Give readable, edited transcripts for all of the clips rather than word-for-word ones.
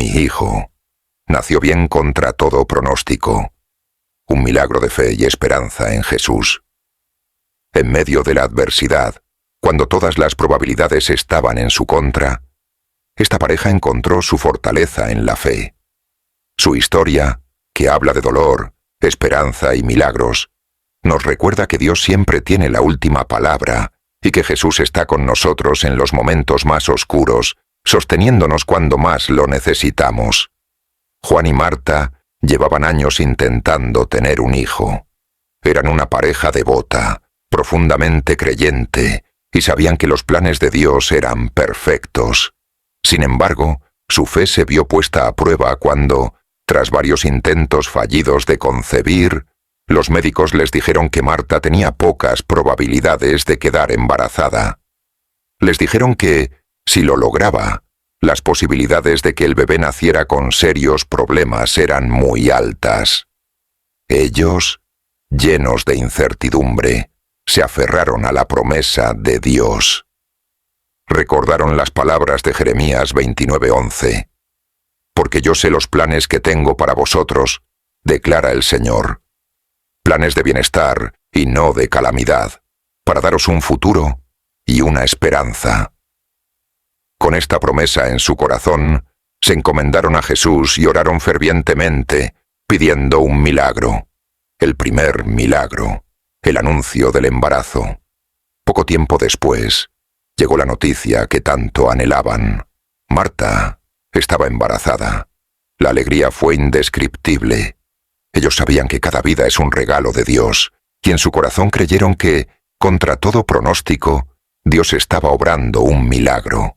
Mi hijo nació bien contra todo pronóstico. Un milagro de fe y esperanza en Jesús. En medio de la adversidad, cuando todas las probabilidades estaban en su contra, esta pareja encontró su fortaleza en la fe. Su historia, que habla de dolor, esperanza y milagros, nos recuerda que Dios siempre tiene la última palabra y que Jesús está con nosotros en los momentos más oscuros, sosteniéndonos cuando más lo necesitamos. Juan y Marta llevaban años intentando tener un hijo. Eran una pareja devota, profundamente creyente, y sabían que los planes de Dios eran perfectos. Sin embargo, su fe se vio puesta a prueba cuando, tras varios intentos fallidos de concebir, los médicos les dijeron que Marta tenía pocas probabilidades de quedar embarazada. Les dijeron que, si lo lograba, las posibilidades de que el bebé naciera con serios problemas eran muy altas. Ellos, llenos de incertidumbre, se aferraron a la promesa de Dios. Recordaron las palabras de Jeremías 29:11. Porque yo sé los planes que tengo para vosotros, declara el Señor. Planes de bienestar y no de calamidad, para daros un futuro y una esperanza. Con esta promesa en su corazón, se encomendaron a Jesús y oraron fervientemente, pidiendo un milagro. El primer milagro, el anuncio del embarazo. Poco tiempo después, llegó la noticia que tanto anhelaban. Marta estaba embarazada. La alegría fue indescriptible. Ellos sabían que cada vida es un regalo de Dios, y en su corazón creyeron que, contra todo pronóstico, Dios estaba obrando un milagro.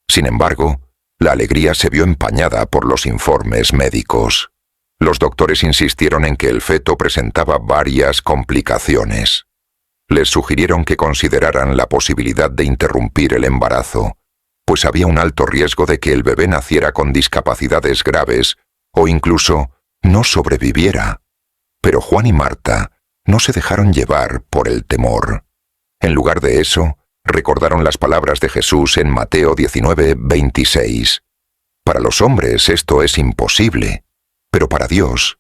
Sin embargo, la alegría se vio empañada por los informes médicos. Los doctores insistieron en que el feto presentaba varias complicaciones. Les sugirieron que consideraran la posibilidad de interrumpir el embarazo, pues había un alto riesgo de que el bebé naciera con discapacidades graves o incluso no sobreviviera. Pero Juan y Marta no se dejaron llevar por el temor. En lugar de eso, recordaron las palabras de Jesús en Mateo 19:26. Para los hombres esto es imposible, pero para Dios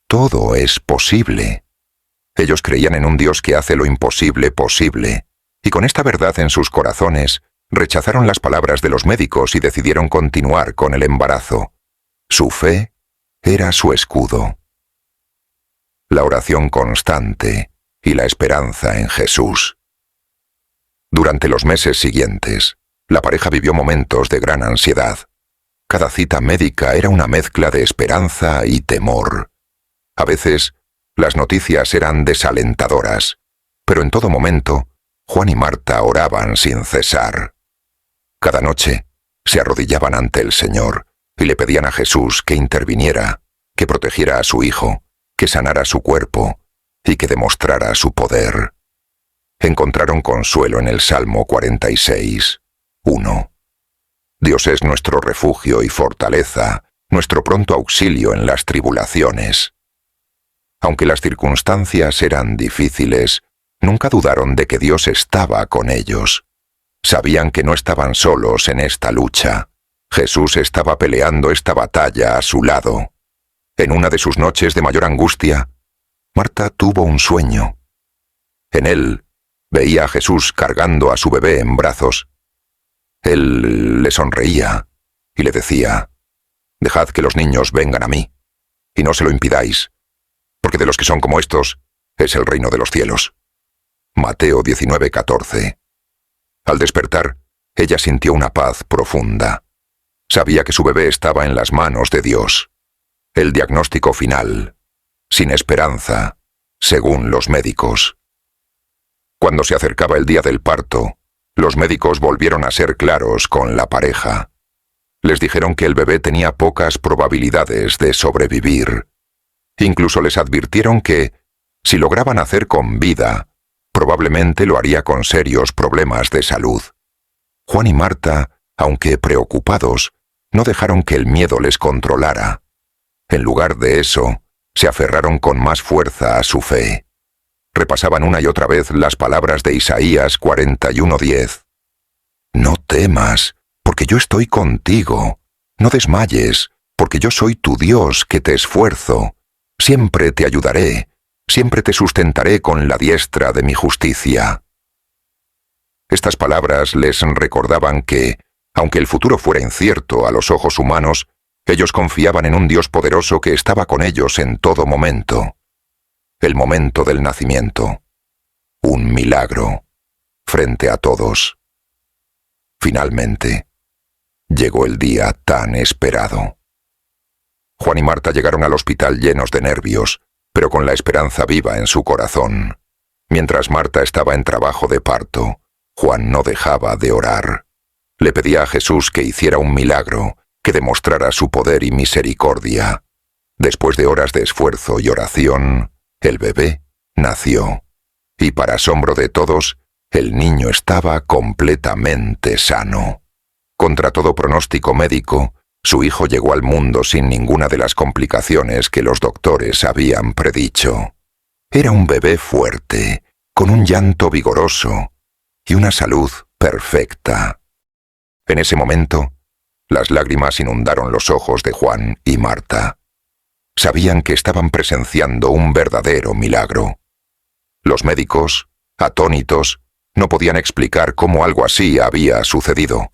todo es posible. Ellos creían en un Dios que hace lo imposible posible, y con esta verdad en sus corazones, rechazaron las palabras de los médicos y decidieron continuar con el embarazo. Su fe era su escudo. La oración constante y la esperanza en Jesús. Durante los meses siguientes, la pareja vivió momentos de gran ansiedad. Cada cita médica era una mezcla de esperanza y temor. A veces, las noticias eran desalentadoras, pero en todo momento, Juan y Marta oraban sin cesar. Cada noche, se arrodillaban ante el Señor y le pedían a Jesús que interviniera, que protegiera a su hijo, que sanara su cuerpo y que demostrara su poder. Encontraron consuelo en el Salmo 46:1. Dios es nuestro refugio y fortaleza, nuestro pronto auxilio en las tribulaciones. Aunque las circunstancias eran difíciles, nunca dudaron de que Dios estaba con ellos. Sabían que no estaban solos en esta lucha. Jesús estaba peleando esta batalla a su lado. En una de sus noches de mayor angustia, Marta tuvo un sueño. En él, veía a Jesús cargando a su bebé en brazos. Él le sonreía y le decía: «Dejad que los niños vengan a mí, y no se lo impidáis, porque de los que son como estos es el reino de los cielos». Mateo 19:14. Al despertar, ella sintió una paz profunda. Sabía que su bebé estaba en las manos de Dios. El diagnóstico final: sin esperanza, según los médicos. Cuando se acercaba el día del parto, los médicos volvieron a ser claros con la pareja. Les dijeron que el bebé tenía pocas probabilidades de sobrevivir. Incluso les advirtieron que, si lograban nacer con vida, probablemente lo haría con serios problemas de salud. Juan y Marta, aunque preocupados, no dejaron que el miedo les controlara. En lugar de eso, se aferraron con más fuerza a su fe. Repasaban una y otra vez las palabras de Isaías 41:10. «No temas, porque yo estoy contigo. No desmayes, porque yo soy tu Dios que te esfuerzo. Siempre te ayudaré, siempre te sustentaré con la diestra de mi justicia. Estas palabras les recordaban que, aunque el futuro fuera incierto a los ojos humanos, ellos confiaban en un Dios poderoso que estaba con ellos en todo momento. El momento del nacimiento. Un milagro. Frente a todos. Finalmente, llegó el día tan esperado. Juan y Marta llegaron al hospital llenos de nervios, pero con la esperanza viva en su corazón. Mientras Marta estaba en trabajo de parto, Juan no dejaba de orar. Le pedía a Jesús que hiciera un milagro, que demostrara su poder y misericordia. Después de horas de esfuerzo y oración, el bebé nació. Y para asombro de todos, el niño estaba completamente sano. Contra todo pronóstico médico, su hijo llegó al mundo sin ninguna de las complicaciones que los doctores habían predicho. Era un bebé fuerte, con un llanto vigoroso y una salud perfecta. En ese momento, las lágrimas inundaron los ojos de Juan y Marta. Sabían que estaban presenciando un verdadero milagro. Los médicos, atónitos, no podían explicar cómo algo así había sucedido.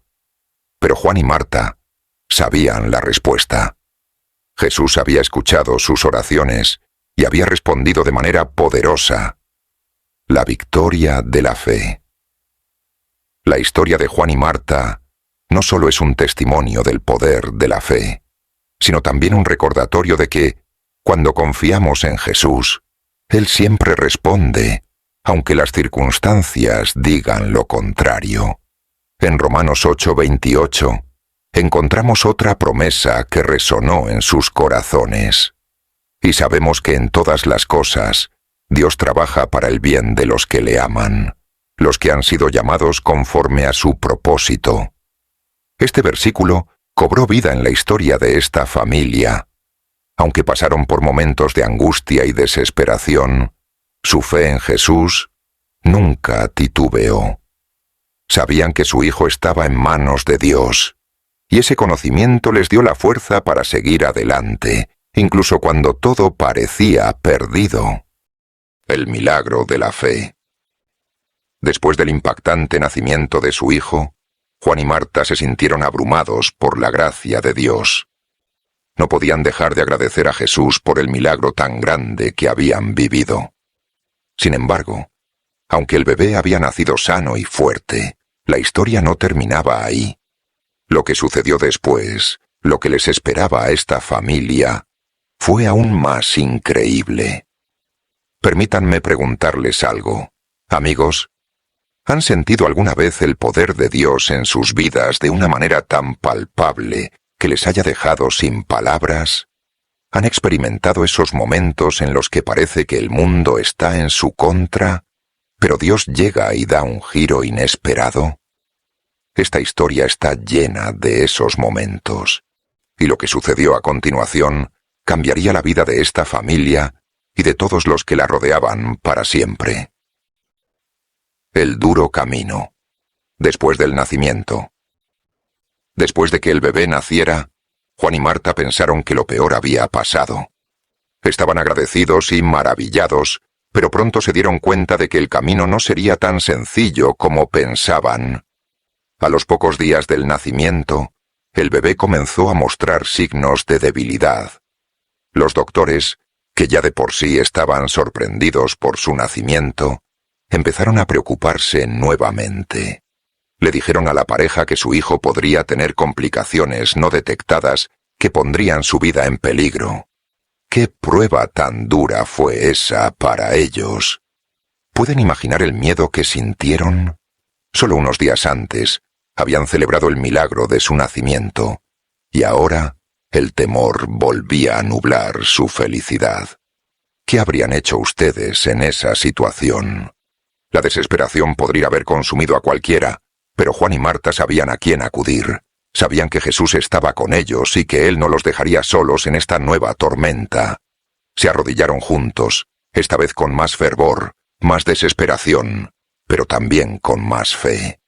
Pero Juan y Marta sabían la respuesta. Jesús había escuchado sus oraciones y había respondido de manera poderosa. La victoria de la fe. La historia de Juan y Marta no solo es un testimonio del poder de la fe, sino también un recordatorio de que, cuando confiamos en Jesús, Él siempre responde, aunque las circunstancias digan lo contrario. En Romanos 8:28, encontramos otra promesa que resonó en sus corazones. Y sabemos que en todas las cosas, Dios trabaja para el bien de los que le aman, los que han sido llamados conforme a su propósito. Este versículo cobró vida en la historia de esta familia. Aunque pasaron por momentos de angustia y desesperación, su fe en Jesús nunca titubeó. Sabían que su hijo estaba en manos de Dios, y ese conocimiento les dio la fuerza para seguir adelante, incluso cuando todo parecía perdido. El milagro de la fe. Después del impactante nacimiento de su hijo, Juan y Marta se sintieron abrumados por la gracia de Dios. No podían dejar de agradecer a Jesús por el milagro tan grande que habían vivido. Sin embargo, aunque el bebé había nacido sano y fuerte, la historia no terminaba ahí. Lo que sucedió después, lo que les esperaba a esta familia, fue aún más increíble. Permítanme preguntarles algo. Amigos, ¿han sentido alguna vez el poder de Dios en sus vidas de una manera tan palpable que les haya dejado sin palabras? ¿Han experimentado esos momentos en los que parece que el mundo está en su contra, pero Dios llega y da un giro inesperado? Esta historia está llena de esos momentos, y lo que sucedió a continuación cambiaría la vida de esta familia y de todos los que la rodeaban para siempre. El duro camino. Después del nacimiento. Después de que el bebé naciera, Juan y Marta pensaron que lo peor había pasado. Estaban agradecidos y maravillados, pero pronto se dieron cuenta de que el camino no sería tan sencillo como pensaban. A los pocos días del nacimiento, el bebé comenzó a mostrar signos de debilidad. Los doctores, que ya de por sí estaban sorprendidos por su nacimiento, empezaron a preocuparse nuevamente. Le dijeron a la pareja que su hijo podría tener complicaciones no detectadas que pondrían su vida en peligro. ¿Qué prueba tan dura fue esa para ellos? ¿Pueden imaginar el miedo que sintieron? Solo unos días antes, habían celebrado el milagro de su nacimiento, y ahora el temor volvía a nublar su felicidad. ¿Qué habrían hecho ustedes en esa situación? La desesperación podría haber consumido a cualquiera, pero Juan y Marta sabían a quién acudir. Sabían que Jesús estaba con ellos y que Él no los dejaría solos en esta nueva tormenta. Se arrodillaron juntos, esta vez con más fervor, más desesperación, pero también con más fe.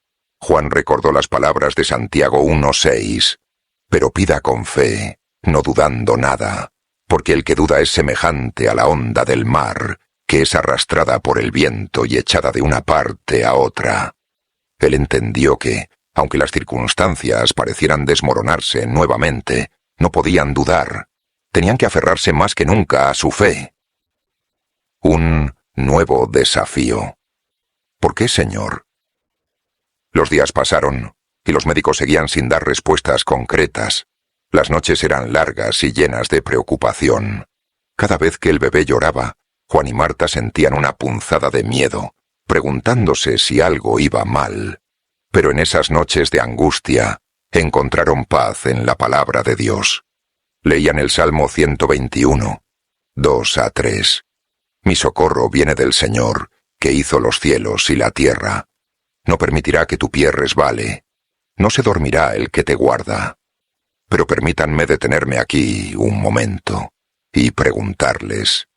Juan recordó las palabras de Santiago 1:6. Pero pida con fe, no dudando nada, porque el que duda es semejante a la onda del mar, que es arrastrada por el viento y echada de una parte a otra. Él entendió que, aunque las circunstancias parecieran desmoronarse nuevamente, no podían dudar. Tenían que aferrarse más que nunca a su fe. Un nuevo desafío. ¿Por qué, Señor? Los días pasaron, y los médicos seguían sin dar respuestas concretas. Las noches eran largas y llenas de preocupación. Cada vez que el bebé lloraba, Juan y Marta sentían una punzada de miedo, preguntándose si algo iba mal. Pero en esas noches de angustia, encontraron paz en la palabra de Dios. Leían el Salmo 121, 2-3. Mi socorro viene del Señor, que hizo los cielos y la tierra. No permitirá que tu pie resbale. No se dormirá el que te guarda. Pero permítanme detenerme aquí un momento y preguntarles,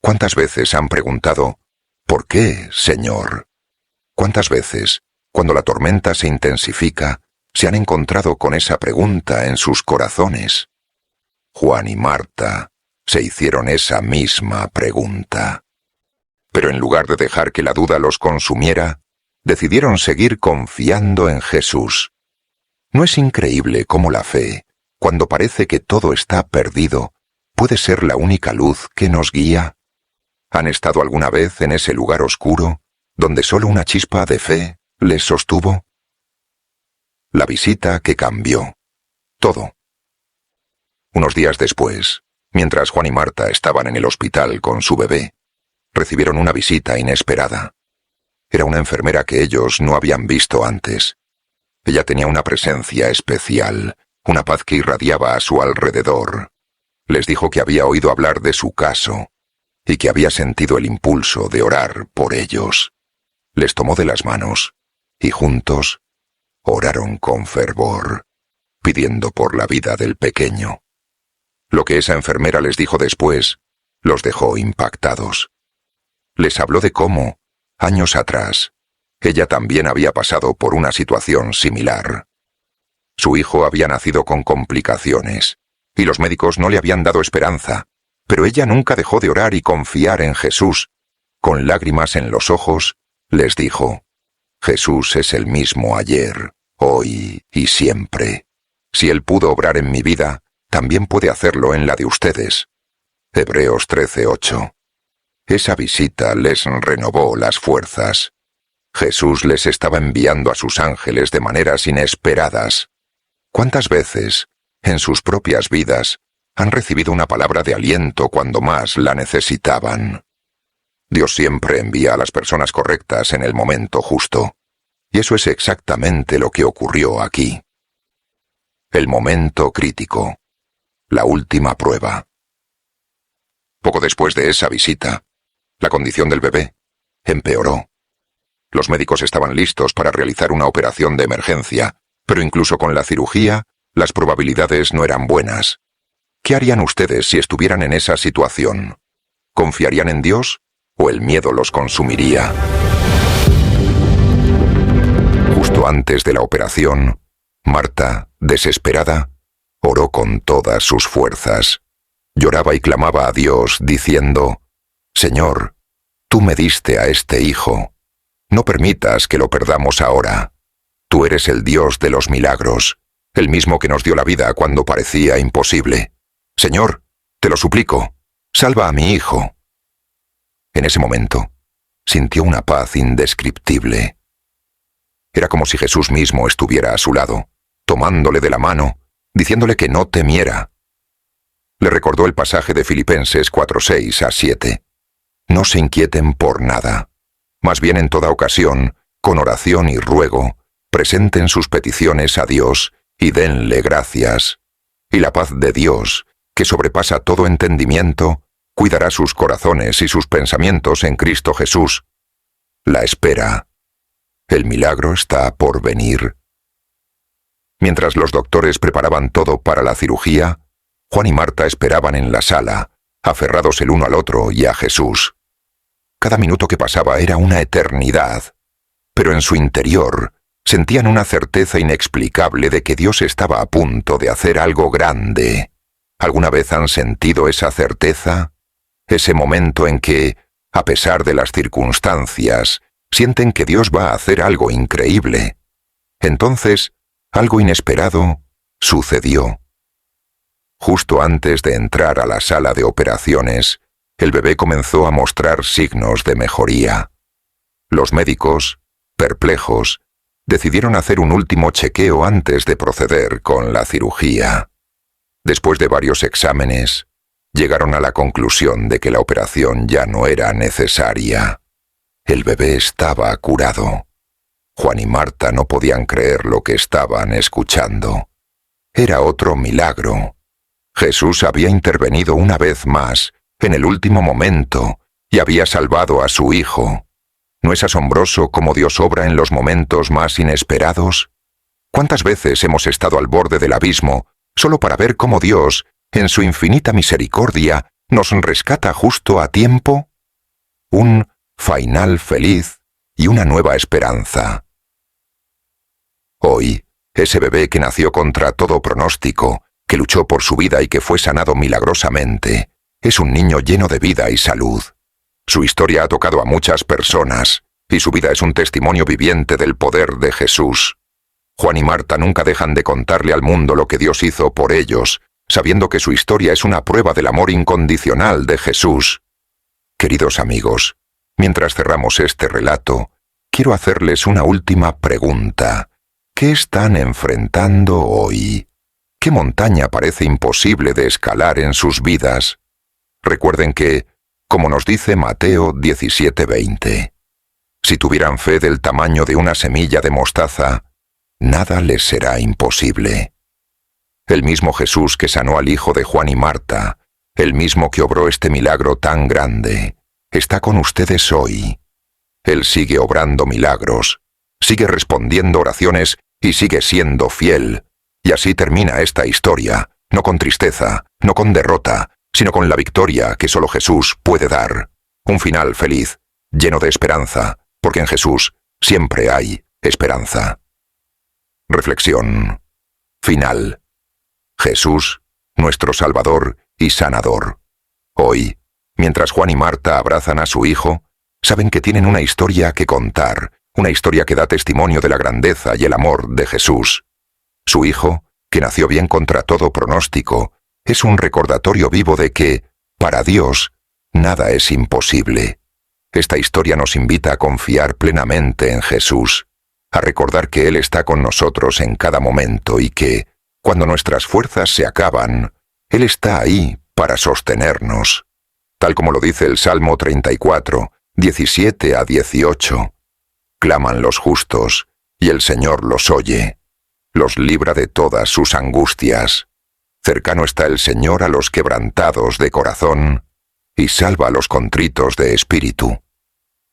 ¿cuántas veces han preguntado, ¿por qué, Señor? ¿Cuántas veces, cuando la tormenta se intensifica, se han encontrado con esa pregunta en sus corazones? Juan y Marta se hicieron esa misma pregunta. Pero en lugar de dejar que la duda los consumiera, decidieron seguir confiando en Jesús. ¿No es increíble cómo la fe, cuando parece que todo está perdido, puede ser la única luz que nos guía? ¿Han estado alguna vez en ese lugar oscuro, donde solo una chispa de fe les sostuvo? La visita que cambió todo. Unos días después, mientras Juan y Marta estaban en el hospital con su bebé, recibieron una visita inesperada. Era una enfermera que ellos no habían visto antes. Ella tenía una presencia especial, una paz que irradiaba a su alrededor. Les dijo que había oído hablar de su caso y que había sentido el impulso de orar por ellos. Les tomó de las manos y juntos oraron con fervor, pidiendo por la vida del pequeño. Lo que esa enfermera les dijo después los dejó impactados. Les habló de cómo, años atrás, ella también había pasado por una situación similar. Su hijo había nacido con complicaciones, y los médicos no le habían dado esperanza, pero ella nunca dejó de orar y confiar en Jesús. Con lágrimas en los ojos, les dijo, Jesús es el mismo ayer, hoy y siempre. Si Él pudo obrar en mi vida, también puede hacerlo en la de ustedes. Hebreos 13:8. Esa visita les renovó las fuerzas. Jesús les estaba enviando a sus ángeles de maneras inesperadas. ¿Cuántas veces, en sus propias vidas, han recibido una palabra de aliento cuando más la necesitaban? Dios siempre envía a las personas correctas en el momento justo. Y eso es exactamente lo que ocurrió aquí. El momento crítico. La última prueba. Poco después de esa visita, la condición del bebé empeoró. Los médicos estaban listos para realizar una operación de emergencia, pero incluso con la cirugía, las probabilidades no eran buenas. ¿Qué harían ustedes si estuvieran en esa situación? ¿Confiarían en Dios o el miedo los consumiría? Justo antes de la operación, Marta, desesperada, oró con todas sus fuerzas. Lloraba y clamaba a Dios, diciendo, Señor, tú me diste a este hijo. No permitas que lo perdamos ahora. Tú eres el Dios de los milagros, el mismo que nos dio la vida cuando parecía imposible. Señor, te lo suplico, salva a mi hijo. En ese momento, sintió una paz indescriptible. Era como si Jesús mismo estuviera a su lado, tomándole de la mano, diciéndole que no temiera. Le recordó el pasaje de Filipenses 4:6-7. No se inquieten por nada. Más bien en toda ocasión, con oración y ruego, presenten sus peticiones a Dios y denle gracias. Y la paz de Dios, que sobrepasa todo entendimiento, cuidará sus corazones y sus pensamientos en Cristo Jesús. La espera. El milagro está por venir. Mientras los doctores preparaban todo para la cirugía, Juan y Marta esperaban en la sala, aferrados el uno al otro y a Jesús. Cada minuto que pasaba era una eternidad, pero en su interior sentían una certeza inexplicable de que Dios estaba a punto de hacer algo grande. ¿Alguna vez han sentido esa certeza? Ese momento en que, a pesar de las circunstancias, sienten que Dios va a hacer algo increíble. Entonces, algo inesperado sucedió. Justo antes de entrar a la sala de operaciones, el bebé comenzó a mostrar signos de mejoría. Los médicos, perplejos, decidieron hacer un último chequeo antes de proceder con la cirugía. Después de varios exámenes, llegaron a la conclusión de que la operación ya no era necesaria. El bebé estaba curado. Juan y Marta no podían creer lo que estaban escuchando. Era otro milagro. Jesús había intervenido una vez más, en el último momento, y había salvado a su hijo. ¿No es asombroso cómo Dios obra en los momentos más inesperados? ¿Cuántas veces hemos estado al borde del abismo solo para ver cómo Dios, en su infinita misericordia, nos rescata justo a tiempo? Un final feliz y una nueva esperanza. Hoy, ese bebé que nació contra todo pronóstico, que luchó por su vida y que fue sanado milagrosamente, es un niño lleno de vida y salud. Su historia ha tocado a muchas personas, y su vida es un testimonio viviente del poder de Jesús. Juan y Marta nunca dejan de contarle al mundo lo que Dios hizo por ellos, sabiendo que su historia es una prueba del amor incondicional de Jesús. Queridos amigos, mientras cerramos este relato, quiero hacerles una última pregunta. ¿Qué están enfrentando hoy? ¿Qué montaña parece imposible de escalar en sus vidas? Recuerden que, como nos dice Mateo 17:20, si tuvieran fe del tamaño de una semilla de mostaza, nada les será imposible. El mismo Jesús que sanó al hijo de Juan y Marta, el mismo que obró este milagro tan grande, está con ustedes hoy. Él sigue obrando milagros, sigue respondiendo oraciones y sigue siendo fiel. Y así termina esta historia, no con tristeza, no con derrota, sino con la victoria que solo Jesús puede dar. Un final feliz, lleno de esperanza, porque en Jesús siempre hay esperanza. Reflexión final. Jesús, nuestro Salvador y Sanador. Hoy, mientras Juan y Marta abrazan a su hijo, saben que tienen una historia que contar, una historia que da testimonio de la grandeza y el amor de Jesús. Su hijo, que nació bien contra todo pronóstico, es un recordatorio vivo de que, para Dios, nada es imposible. Esta historia nos invita a confiar plenamente en Jesús, a recordar que Él está con nosotros en cada momento y que, cuando nuestras fuerzas se acaban, Él está ahí para sostenernos. Tal como lo dice el Salmo 34, 17 a 18. Claman los justos, y el Señor los oye. Los libra de todas sus angustias. Cercano está el Señor a los quebrantados de corazón, y salva a los contritos de espíritu.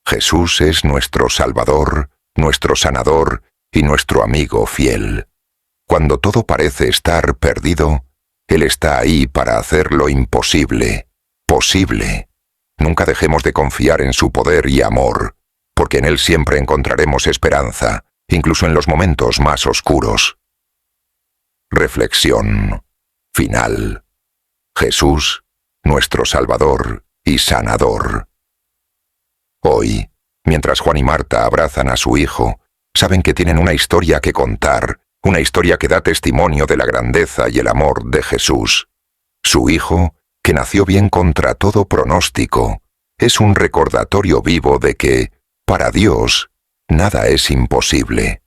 Jesús es nuestro Salvador, nuestro Sanador y nuestro amigo fiel. Cuando todo parece estar perdido, Él está ahí para hacer lo imposible, posible. Nunca dejemos de confiar en su poder y amor, porque en Él siempre encontraremos esperanza, incluso en los momentos más oscuros. Reflexión final. Jesús, nuestro Salvador y Sanador. Hoy, mientras Juan y Marta abrazan a su hijo, saben que tienen una historia que contar, una historia que da testimonio de la grandeza y el amor de Jesús. Su hijo, que nació bien contra todo pronóstico, es un recordatorio vivo de que, para Dios, nada es imposible.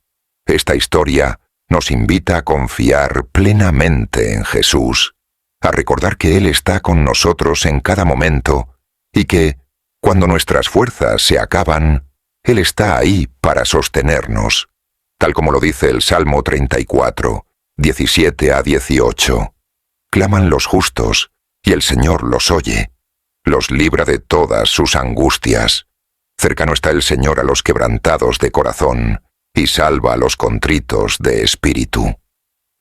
Esta historia nos invita a confiar plenamente en Jesús, a recordar que Él está con nosotros en cada momento y que, cuando nuestras fuerzas se acaban, Él está ahí para sostenernos, tal como lo dice el Salmo 34, 17 a 18. Claman los justos, y el Señor los oye, los libra de todas sus angustias. Cercano está el Señor a los quebrantados de corazón, y salva a los contritos de espíritu.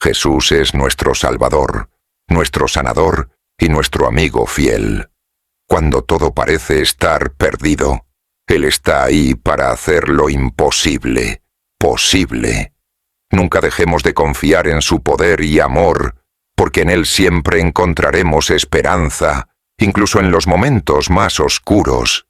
Jesús es nuestro Salvador, nuestro Sanador y nuestro amigo fiel. Cuando todo parece estar perdido, Él está ahí para hacer lo imposible, posible. Nunca dejemos de confiar en su poder y amor, porque en Él siempre encontraremos esperanza, incluso en los momentos más oscuros.